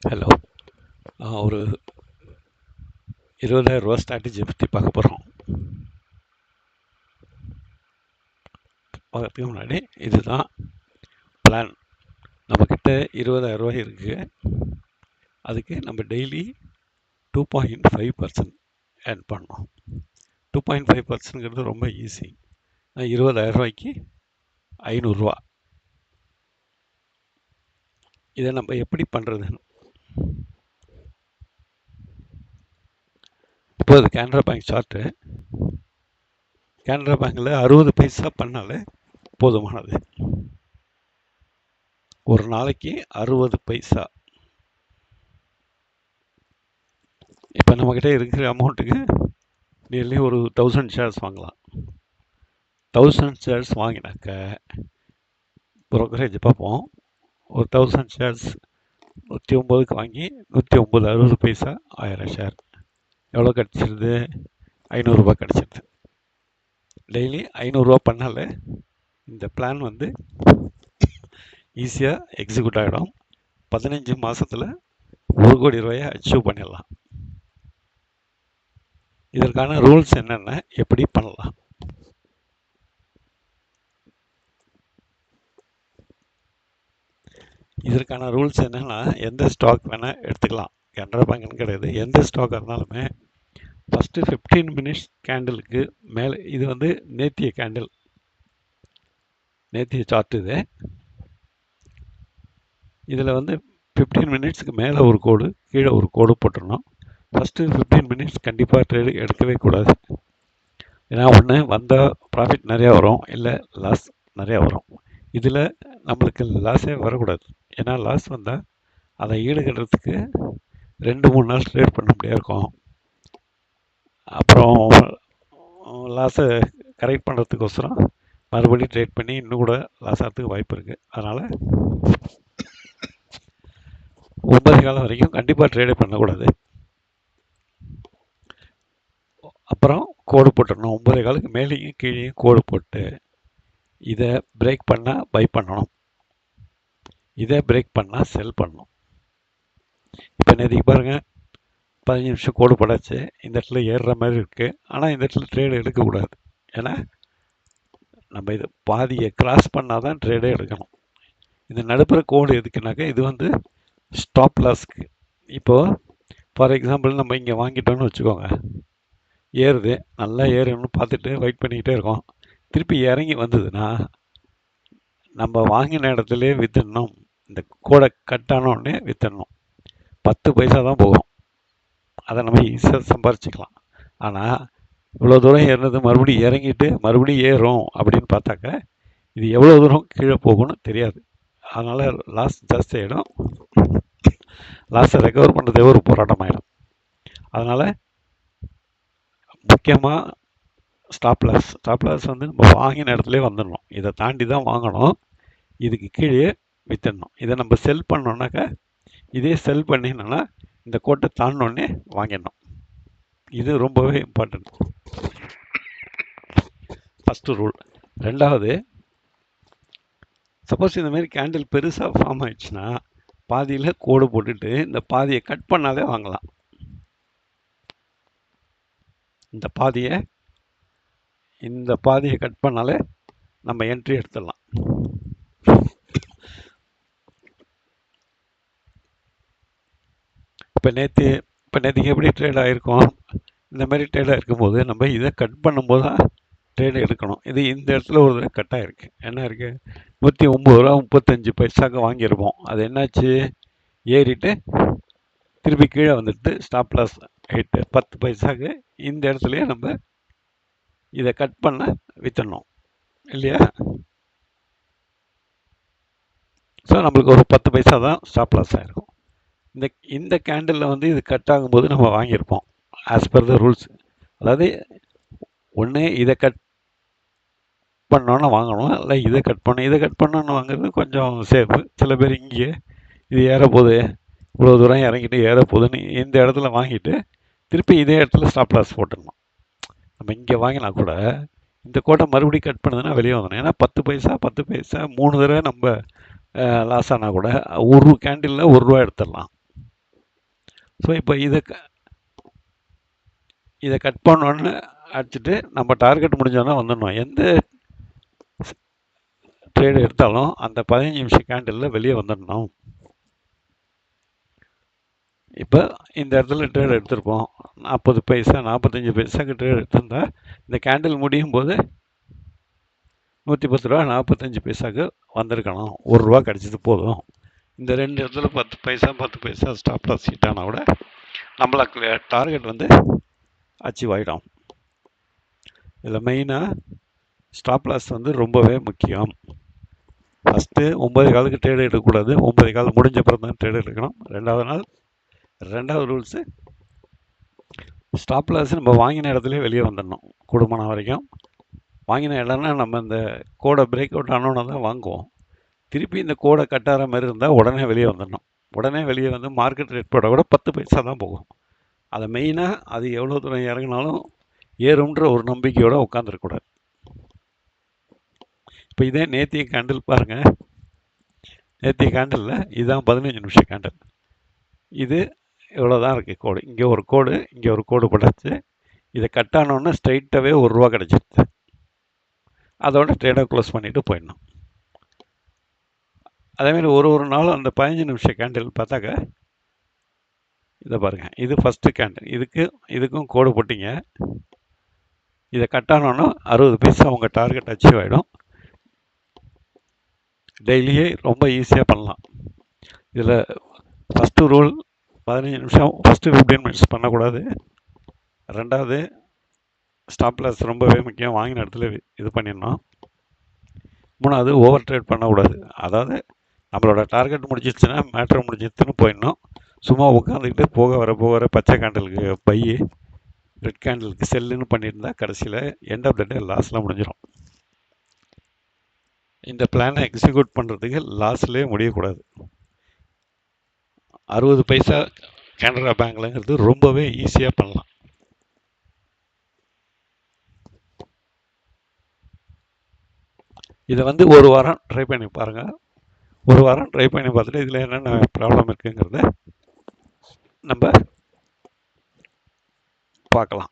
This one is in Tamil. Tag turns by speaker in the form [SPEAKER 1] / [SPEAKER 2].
[SPEAKER 1] ஹலோ. ஒரு 20,000 ஸ்ட்ராட்டஜியை பற்றி பார்க்க போகிறோம். பார்க்கறதுக்கு முன்னாடி இதுதான் பிளான். நம்மக்கிட்ட 20,000 இருக்குது. அதுக்கு நம்ம டெய்லி 2.5% ஏர்ன் பண்ணோம். 2.5%ங்கிறது ரொம்ப ஈஸி. 20,000 500 இதை நம்ம எப்படி பண்ணுறதுன்னு இப்போ அது கேனரா பேங்க் சார்ட்டு. கேனரா பேங்கில் 60 பைசா பண்ணாலே போதுமானது. ஒரு நாளைக்கு 60 பைசா. இப்போ நம்மக்கிட்ட இருக்கிற அமௌண்ட்டுக்கு நியர்லி ஒரு 1000 ஷேர்ஸ் வாங்கலாம். 1000 ஷேர்ஸ் வாங்கினாக்க ப்ரோக்கரேஜ் பார்ப்போம். ஒரு 1000 ஷேர்ஸ் 109க்கு வாங்கி 109 60 பைசா 1000 ஷேர் எவ்வளோ கிடச்சிருது? 500 கிடச்சிருது. டெய்லி 500 பண்ணாலே இந்த பிளான் ஈஸியாக எக்ஸிக்யூட் ஆகிடும். 15 மாதத்தில் 1 கோடி ரூபாயை அச்சீவ் பண்ணிடலாம். இதற்கான ரூல்ஸ் என்னென்ன, எப்படி பண்ணலாம்? இதற்கான ரூல்ஸ் என்னென்னா, எந்த ஸ்டாக் வேணால் எடுத்துக்கலாம். கேனரா பேங்க்னு கிடையாது, எந்த ஸ்டாக்காக இருந்தாலுமே ஃபஸ்ட்டு 15 மினிட்ஸ் கேண்டிலுக்கு மேலே, இது நேத்திய கேண்டில், நேத்திய சார்ட். இதில் 15 மினிட்ஸுக்கு மேலே ஒரு கோடு, கீழே ஒரு கோடு போட்டுடணும். ஃபஸ்ட்டு 15 மினிட்ஸ் கண்டிப்பாக ட்ரேடு எடுக்கவே கூடாது. ஏன்னா ஒன்று வந்தால் ப்ராஃபிட் நிறையா வரும், இல்லை லாஸ் நிறையா வரும். இதில் நம்மளுக்கு லாஸே வரக்கூடாது. ஏன்னா லாஸ் வந்தால் அதை ஈடுகட்டுறதுக்கு 2-3 நாள் ட்ரேட் பண்ண முடியாது இருக்கும். அப்புறம் லாஸை கரெக்ட் பண்ணுறதுக்கோசரம் மறுபடியும் ட்ரேட் பண்ணி இன்னும் கூட லாஸ் ஆகிறதுக்கு வாய்ப்பு இருக்குது. அதனால் 9 காலம் வரைக்கும் கண்டிப்பாக ட்ரேடே பண்ணக்கூடாது. அப்புறம் கோடு போட்டுடணும். 9 காலுக்கு மேலேயும் கீழேயும் கோடு போட்டு இதை பிரேக் பண்ணால் பை பண்ணணும், இதை பிரேக் பண்ணால் செல் பண்ணணும். இப்போ நேற்றுக்கு பாருங்கள், 15 நிமிஷம் கோடு போடாச்சு. இந்த இடத்துல ஏறுற மாதிரி இருக்குது. ஆனால் இந்த இடத்துல ட்ரேடு எடுக்கக்கூடாது. ஏன்னா நம்ம இது பாதியை கிராஸ் பண்ணால் தான் ட்ரேடே எடுக்கணும். இந்த நடுப்புற கோடு எதுக்குனாக்கா, இது ஸ்டாப் லாஸ்க்கு. இப்போது ஃபார் எக்ஸாம்பிள் நம்ம இங்கே வாங்கிட்டோன்னு வச்சுக்கோங்க, ஏறுது, நல்லா ஏறுன்னு பார்த்துட்டு வெயிட் பண்ணிக்கிட்டே இருக்கோம். திருப்பி இறங்கி வந்ததுன்னா நம்ம வாங்கின இடத்துலே விற்றுடணும். இந்த கோடை கட் ஆனோடனே விற்றுடணும். 10 பைசா தான் போகும். அதை நம்ம ஈஸியாக சம்பாரிச்சிக்கலாம். ஆனால் இவ்வளோ தூரம் ஏறினது மறுபடியும் இறங்கிட்டு மறுபடியும் ஏறும் அப்படின்னு பார்த்தாக்க இது எவ்வளோ தூரம் கீழே போகும்னு தெரியாது. அதனால் லாஸ் ஜாஸ்தி ஆகிடும். லாஸை ரெக்கவர் பண்ணுறதே ஒரு போராட்டம் ஆகிடும். அதனால் முக்கியமாக ஸ்டாப் லாஸ் நம்ம வாங்கின இடத்துல வந்துடணும். இதை தாண்டி தான் வாங்கணும். இதுக்கு கீழே விற்றுடணும். இதை நம்ம செல் பண்ணோன்னாக்கா, இதே செல் பண்ணினோன்னா இந்த கோட்டை தாண்டினோடனே வாங்கிடணும். இது ரொம்பவே இம்பார்ட்டன்ட். First rule. ரெண்டாவது, சப்போஸ் இந்த மாதிரி கேண்டில் பெருசாக ஃபார்ம் ஆயிடுச்சுன்னா பாதியில் கோடு போட்டுட்டு இந்த பாதியை கட் பண்ணாலே வாங்கலாம். இந்த பாதியை கட் பண்ணாலே நம்ம என்ட்ரி எடுத்துடலாம். இப்போ நேற்றுக்கு எப்படி ட்ரேட் ஆகிருக்கும்? இந்த மாதிரி ட்ரேட் ஆகிருக்கும்போது நம்ம இதை கட் பண்ணும்போது தான் ட்ரேடு எடுக்கணும். இது இந்த இடத்துல ஒரு தடவை கட் ஆகிருக்கு. என்ன இருக்குது? 109.35 பைசாக்கு வாங்கியிருப்போம். அது என்னாச்சு? ஏறிட்டு திருப்பி கீழே வந்துட்டு ஸ்டாப் லாஸ் ஹிட்டு 10 பைசாக்கு. இந்த இடத்துலையே நம்ம இதை கட் பண்ண விற்றுடணும் இல்லையா? ஸோ நம்மளுக்கு ஒரு 10 பைசா தான் ஸ்டாப் லாஸ் ஆகிருக்கும். இந்த கேண்டிலில் இது கட் ஆகும்போது நம்ம வாங்கியிருப்போம் ஆஸ் பர் த ரூல்ஸ். அதாவது ஒன்று இதை கட் பண்ணோன்னு வாங்கணும், இல்லை இதை கட் பண்ணோன்னு வாங்குறது கொஞ்சம் சேஃபு. சில பேர் இங்கேயே இது ஏறப்போகுது, இவ்வளோ தூரம் இறங்கிட்டு ஏறப்போகுதுன்னு இந்த இடத்துல வாங்கிட்டு திருப்பி இதே இடத்துல ஸ்டாப் லாஸ் போட்டுடணும். நம்ம இங்கே வாங்கினா கூட இந்த கோட்டை மறுபடியும் கட் பண்ணுதுன்னா வெளியே வந்துடணும். ஏன்னா 10 பைசா 3 தடவை நம்ம லாஸ் ஆனால் கூட ஒரு கேண்டிலில் 1 ரூபா எடுத்துடலாம். ஸோ இப்போ இதை கட் பண்ணோன்னு அடிச்சுட்டு நம்ம டார்கெட் முடிஞ்சோன்னா வந்துடணும். எந்த ட்ரேடு எடுத்தாலும் அந்த 15 நிமிஷம் கேண்டிலில் வெளியே வந்துடணும். இப்போ இந்த இடத்துல ட்ரேட் எடுத்திருப்போம், 40 பைசா 45 பைசாக்கு ட்ரேட் எடுத்திருந்தா இந்த கேண்டில் முடியும் போது 110 ரூபா 45 பைசாக்கு வந்திருக்கணும். ₹1 கிடச்சது போதும். இந்த ரெண்டு இடத்துல 10 பைசா ஸ்டாப் லாஸ் ஹிட் ஆனால் கூட நம்மளுக்கு டார்கெட் வந்து அச்சீவ் ஆகிடும். இதில் மெயினாக ஸ்டாப் லாஸ் வந்து ரொம்பவே முக்கியம். ஃபஸ்ட்டு 9:15க்கு ட்ரேடு எடுக்கக்கூடாது. 9:15 முடிஞ்ச அப்புறம் தான் ட்ரேடு எடுக்கணும். ரெண்டாவது ரூல்ஸு, ஸ்டாப் லாஸ் நம்ம வாங்கின இடத்துலேயே வெளியே வந்துடணும். கூடுமான வரைக்கும் வாங்கின இடம்னா நம்ம இந்த கோடை பிரேக் அவுட் ஆனோன்னு தான் வாங்குவோம். திருப்பி இந்த கோடை கட்டார மாதிரி இருந்தால் உடனே வெளியே வந்துடணும். உடனே வெளியே வந்து மார்க்கெட் ரேட் போட கூட 10 பைசா தான் போகும். அதை மெயினாக அது எவ்வளோ தூரம் இறங்கினாலும் ஏறும்ன்ற ஒரு நம்பிக்கையோடு உட்காந்துருக்கூடாது. இப்போ இதே நேத்திய கேண்டில் பாருங்கள். நேத்திய கேண்டிலில் இதுதான் 15 நிமிஷம் கேண்டில். இது இவ்வளோ தான் இருக்குது கோடு. இங்கே ஒரு கோடு, இங்கே ஒரு கோடு போட்டாச்சு. இதை கட் ஆனோன்னா ஸ்ட்ரைட்டாகவே ₹1 கிடச்சிருச்சு. அதோட ட்ரேடை க்ளோஸ் பண்ணிவிட்டு போயிடணும். அதேமாதிரி ஒரு நாளும் அந்த 15 நிமிஷம் கேண்டில் பார்த்தாக்க இதை பாருங்கள். இது ஃபஸ்ட்டு கேண்டில். இதுக்கும் கோடு போட்டிங்க. இதை கட் ஆனோன்னா 60 பைசா உங்கள் டார்கெட் அச்சீவ் ஆகிடும். டெய்லியே ரொம்ப ஈஸியாக பண்ணலாம். இதில் ஃபஸ்ட்டு ரூல் 15 நிமிஷம் ஃபஸ்ட்டு 15 மினிட்ஸ் பண்ணக்கூடாது. ரெண்டாவது, ஸ்டாப் லாஸ் ரொம்பவே முக்கியம். வாங்கின இடத்துல இது பண்ணிடணும். மூணாவது, ஓவர் ட்ரேட் பண்ணக்கூடாது. அதாவது நம்மளோட டார்கெட் முடிஞ்சிடுச்சுன்னா மேட்ரு முடிஞ்சிடுச்சுன்னு போயிடணும். சும்மா உட்காந்துக்கிட்டு போக வர பச்சை கேண்டலுக்கு பை, ரெட் கேண்டலுக்கு செல்லுன்னு பண்ணியிருந்தா கடைசியில் எண்ட் ஆஃப் த டே லாஸில் முடிஞ்சிடும். இந்த பிளானை எக்ஸிக்யூட் பண்ணுறதுக்கு லாஸ்லேயே முடியக்கூடாது. 60 பைசா கேனரா பேங்க்லங்கிறது ரொம்பவே ஈஸியாக பண்ணலாம். இதை வந்து ஒரு வாரம் ட்ரை பண்ணி பாருங்கள். ஒரு வாரம் ட்ரை பண்ணி பார்த்துட்டு இதில் என்னென்ன ப்ராப்ளம் இருக்குங்கிறத நம்ம பார்க்கலாம்.